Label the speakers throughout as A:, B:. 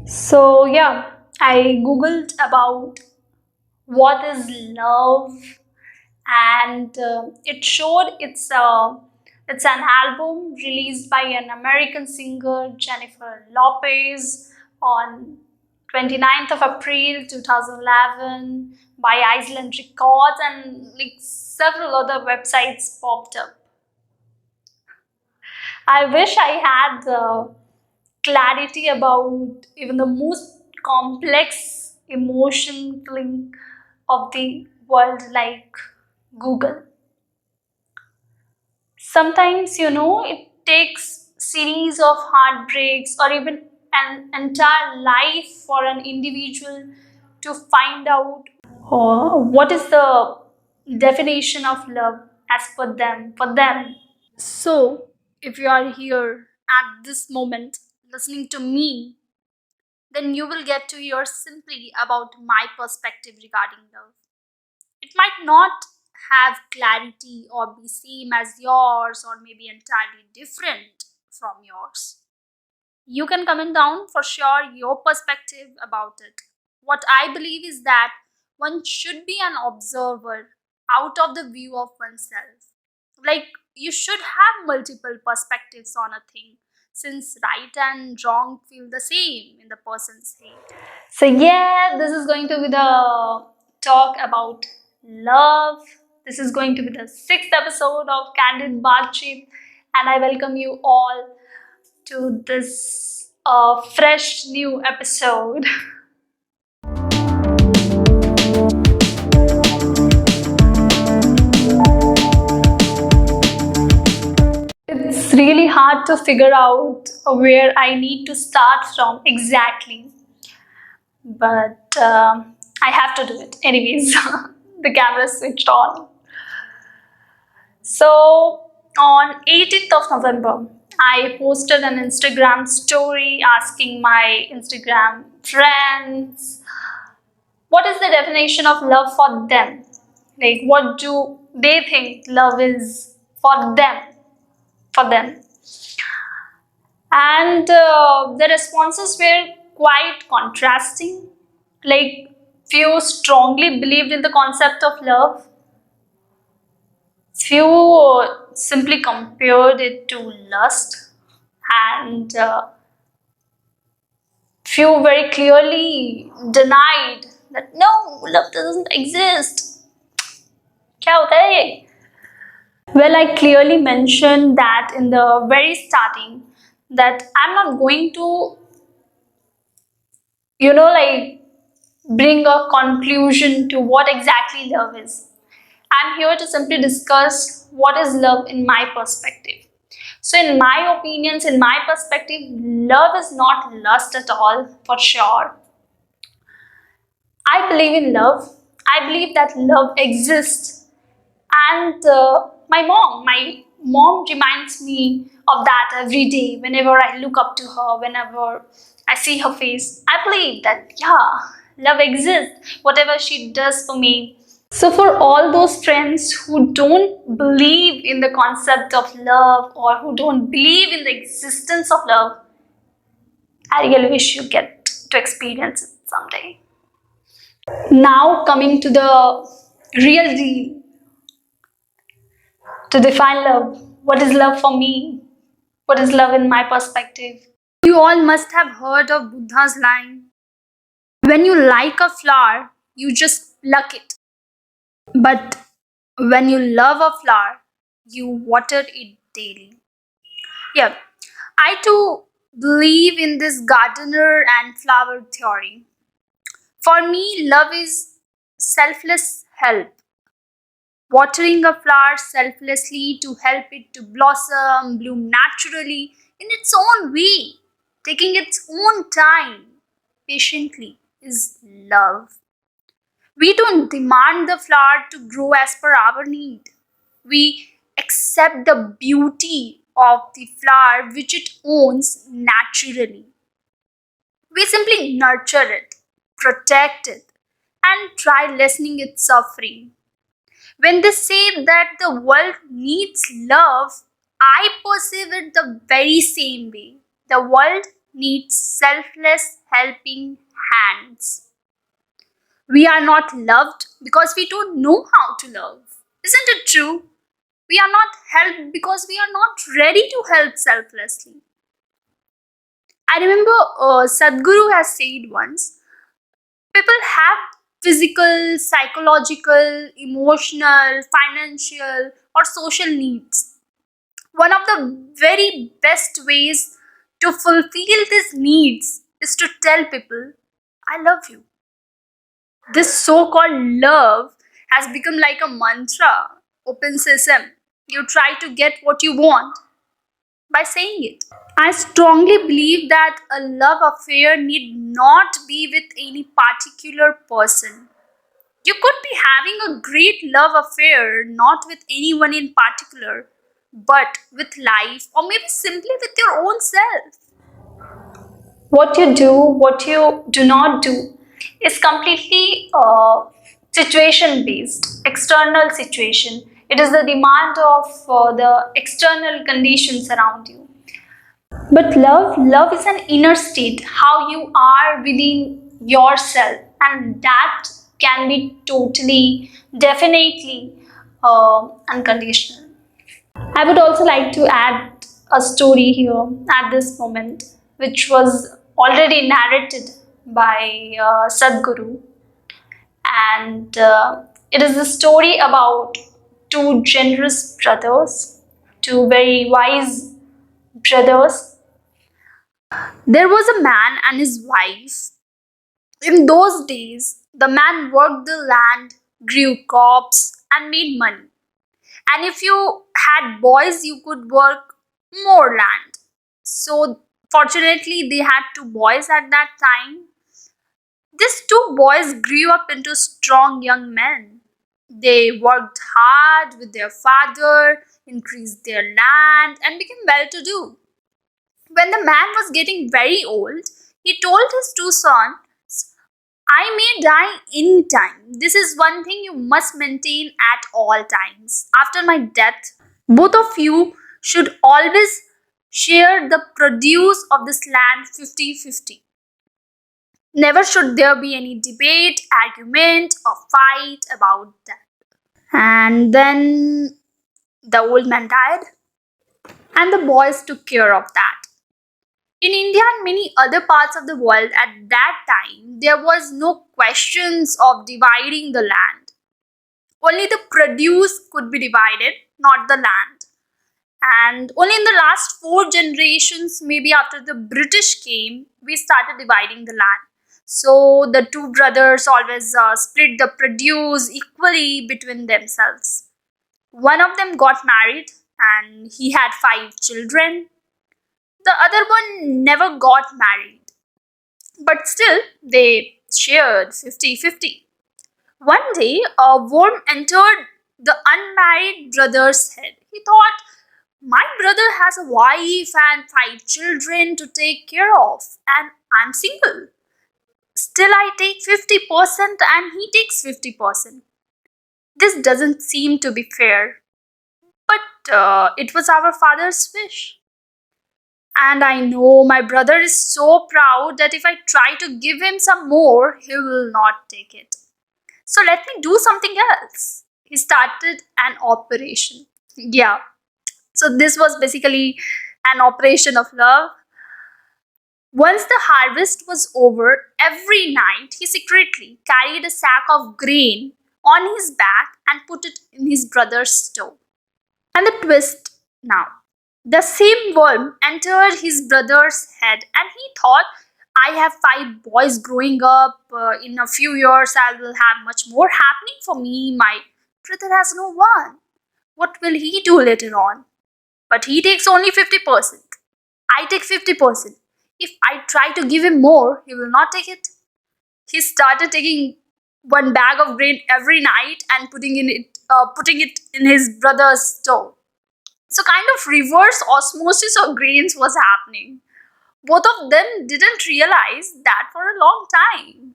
A: So yeah, I googled about what is love, and it showed it's an album released by an American singer Jennifer Lopez on 29th of April 2011 by Iceland Records, and like several other websites popped up. I wish I had clarity about even the most complex emotion feeling of the world like Google. Sometimes, it takes series of heartbreaks or even an entire life for an individual to find out what is the definition of love as per them for them. So, if you are here at this moment listening to me, then you will get to hear simply about my perspective regarding love. It might not have clarity or be same as yours or maybe entirely different from yours. You can comment down for sure your perspective about it. What I believe is that one should be an observer out of the view of oneself. Like, you should have multiple perspectives on a thing, since right and wrong feel the same in the person's head. So, yeah, this is going to be the talk about love. This is going to be the sixth episode of Candid Batchit, and I welcome you all to this fresh new episode. It's really hard to figure out where I need to start from exactly, but I have to do it anyways. The camera is switched on. So, on 18th of November, I posted an Instagram story asking my Instagram friends what is the definition of love for them? Like, what do they think love is for them? For them. And the responses were quite contrasting. Like, few strongly believed in the concept of love, few simply compared it to lust, and few very clearly denied that no, love doesn't exist. Kya hota hai ye? Well, I clearly mentioned that in the very starting that I'm not going to, like bring a conclusion to what exactly love is. I'm here to simply discuss what is love in my perspective. So, in my opinions, in my perspective, love is not lust at all, for sure. I believe in love. I believe that love exists, and my mom reminds me of that every day. Whenever I look up to her, whenever I see her face, I believe that yeah, love exists. Whatever she does for me. So, for all those friends who don't believe in the concept of love or who don't believe in the existence of love, I really wish you get to experience it someday. Now, coming to the real deal, to define love. What is love for me? What is love in my perspective? You all must have heard of Buddha's line: when you like a flower, you just pluck it. But when you love a flower, you water it daily. Yeah, I too believe in this gardener and flower theory. For me, love is selfless help. Watering a flower selflessly to help it to blossom, bloom naturally in its own way, taking its own time, patiently, is love. We don't demand the flower to grow as per our need. We accept the beauty of the flower which it owns naturally. We simply nurture it, protect it, and try lessening its suffering. When they say that the world needs love, I perceive it the very same way. The world needs selfless helping hands. We are not loved because we don't know how to love. Isn't it true? We are not helped because we are not ready to help selflessly. I remember Sadhguru has said once, people have physical, psychological, emotional, financial, or social needs. One of the very best ways to fulfill these needs is to tell people, I love you. This so called love has become like a mantra, open sesame. You try to get what you want by saying it. I strongly believe that a love affair need not be with any particular person. You could be having a great love affair not with anyone in particular, but with life or maybe simply with your own self. What you do, what you do not do, is completely situation based, external situation. It is the demand of the external conditions around you. But love is an inner state, how you are within yourself, and that can be totally, definitely unconditional. I would also like to add a story here at this moment, which was already narrated by Sadhguru, and it is a story about two generous brothers, two very wise brothers. There was a man and his wife. In those days, the man worked the land, grew crops, and made money. And if you had boys, you could work more land. So, fortunately, they had two boys at that time. These two boys grew up into strong young men. They worked hard with their father, increased their land, and became well to do. When the man was getting very old, he told his two sons, I may die any time. This is one thing you must maintain at all times. After my death, both of you should always share the produce of this land 50-50. Never should there be any debate, argument, or fight about that. And then the old man died, and the boys took care of that. In India and many other parts of the world at that time, there was no questions of dividing the land. Only the produce could be divided, not the land. And only in the last four generations, maybe after the British came, we started dividing the land. So the two brothers always split the produce equally between themselves. One of them got married and he had five children. The other one never got married, but still they shared 50-50. One day, a worm entered the unmarried brother's head. He thought, my brother has a wife and five children to take care of, and I'm single. Still, I take 50% and he takes 50%. This doesn't seem to be fair, but it was our father's wish. And I know my brother is so proud that if I try to give him some more, he will not take it. So let me do something else. He started an operation. Yeah. So this was basically an operation of love. Once the harvest was over, every night he secretly carried a sack of grain on his back and put it in his brother's stove. And the twist now. The same worm entered his brother's head, and he thought, I have five boys growing up. In a few years, I will have much more happening for me. My brother has no one. What will he do later on? But he takes only 50%. I take 50%. If I try to give him more, he will not take it. He started taking one bag of grain every night and putting it in his brother's stove. So kind of reverse osmosis of grains was happening. Both of them didn't realize that for a long time.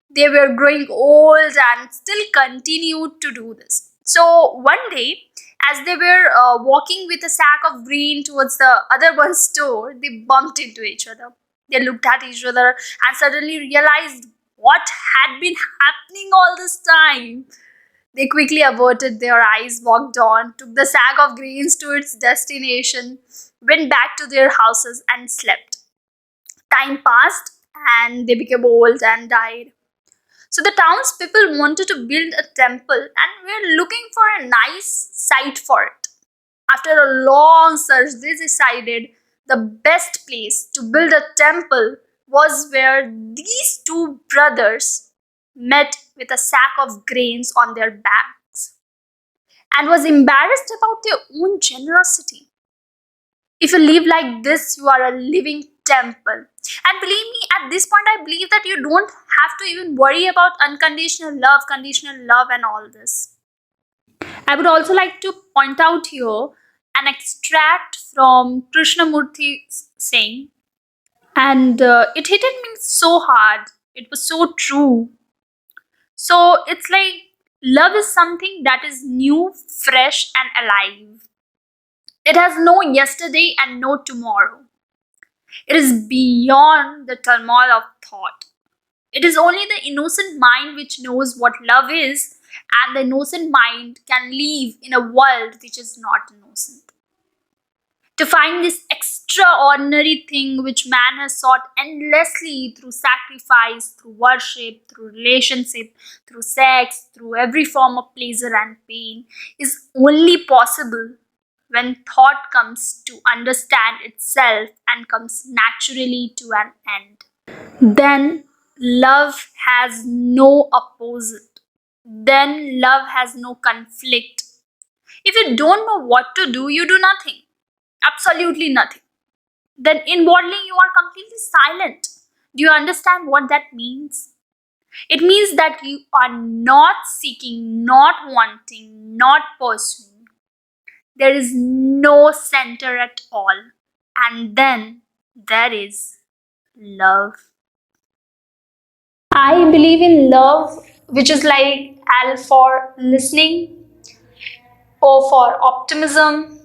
A: They were growing old and still continued to do this. So one day, as they were walking with a sack of grain towards the other one's store, they bumped into each other. They looked at each other and suddenly realized what had been happening all this time. They quickly averted their eyes, walked on, took the sack of grains to its destination, went back to their houses, and slept. Time passed, and they became old and died. So the townspeople wanted to build a temple and were looking for a nice site for it. After a long search, they decided the best place to build a temple was where these two brothers met with a sack of grains on their backs and was embarrassed about their own generosity. If you live like this, you are a living temple. And believe me, at this point, I believe that you don't have to even worry about unconditional love, conditional love, and all this. I would also like to point out here an extract from Krishnamurti's saying, and it hit me so hard. It was so true. So it's like love is something that is new, fresh, and alive. It has no yesterday and no tomorrow. It is beyond the turmoil of thought. It is only the innocent mind which knows what love is, and the innocent mind can live in a world which is not innocent. To find this extraordinary thing which man has sought endlessly through sacrifice, through worship, through relationship, through sex, through every form of pleasure and pain, is only possible when thought comes to understand itself and comes naturally to an end. Then love has no opposite. Then love has no conflict. If you don't know what to do, you do nothing. Absolutely nothing. Then inwardly you are completely silent. Do you understand what that means? It means that you are not seeking, not wanting, not pursuing. There is no center at all. And then there is love. I believe in love, which is like L for listening, O for optimism,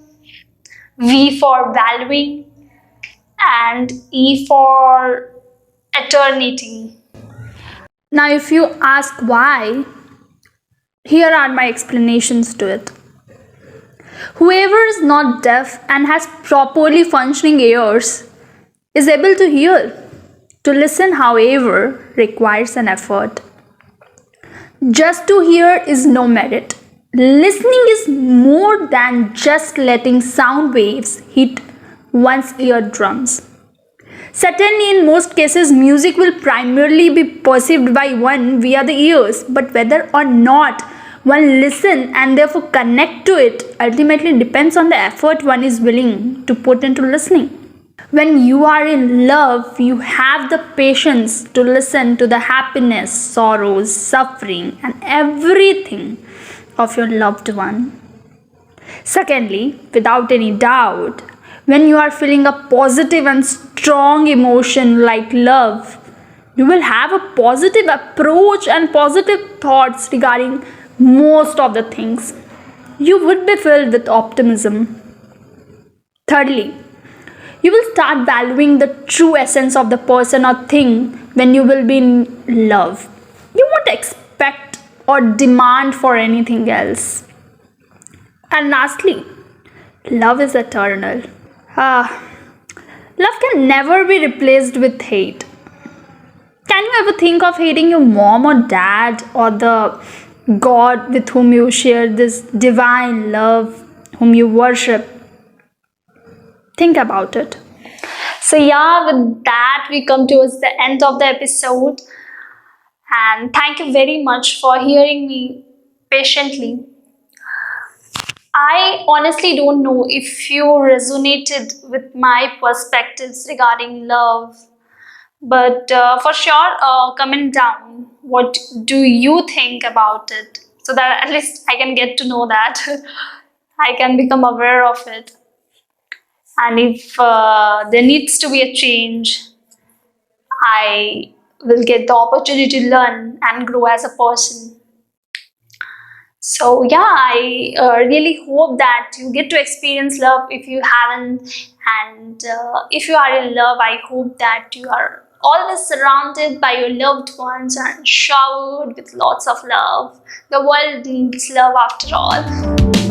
A: V for valuing, and E for eternity. Now, if you ask why, here are my explanations to it. Whoever is not deaf and has properly functioning ears is able to hear. To listen, however, requires an effort. Just to hear is no merit. Listening is more than just letting sound waves hit one's eardrums. Certainly, in most cases, music will primarily be perceived by one via the ears, but whether or not one listen and therefore connect to it ultimately depends on the effort one is willing to put into listening. When you are in love, you have the patience to listen to the happiness, sorrows, suffering, and everything of your loved one. Secondly, without any doubt, when you are feeling a positive and strong emotion like love, you will have a positive approach and positive thoughts regarding most of the things. You would be filled with optimism. Thirdly, you will start valuing the true essence of the person or thing when you will be in love. You won't expect or demand for anything else. And lastly, love is eternal. Love can never be replaced with hate. Can you ever think of hating your mom or dad or the God with whom you share this divine love, whom you worship? Think about it. So, yeah, with that, we come towards the end of the episode. And thank you very much for hearing me patiently. I honestly don't know if you resonated with my perspectives regarding love, but for sure, comment down what do you think about it, so that at least I can get to know that. I can become aware of it. And if there needs to be a change, I will get the opportunity to learn and grow as a person. So yeah, I really hope that you get to experience love if you haven't, And if you are in love, I hope that you are always surrounded by your loved ones and showered with lots of love. The world needs love after all.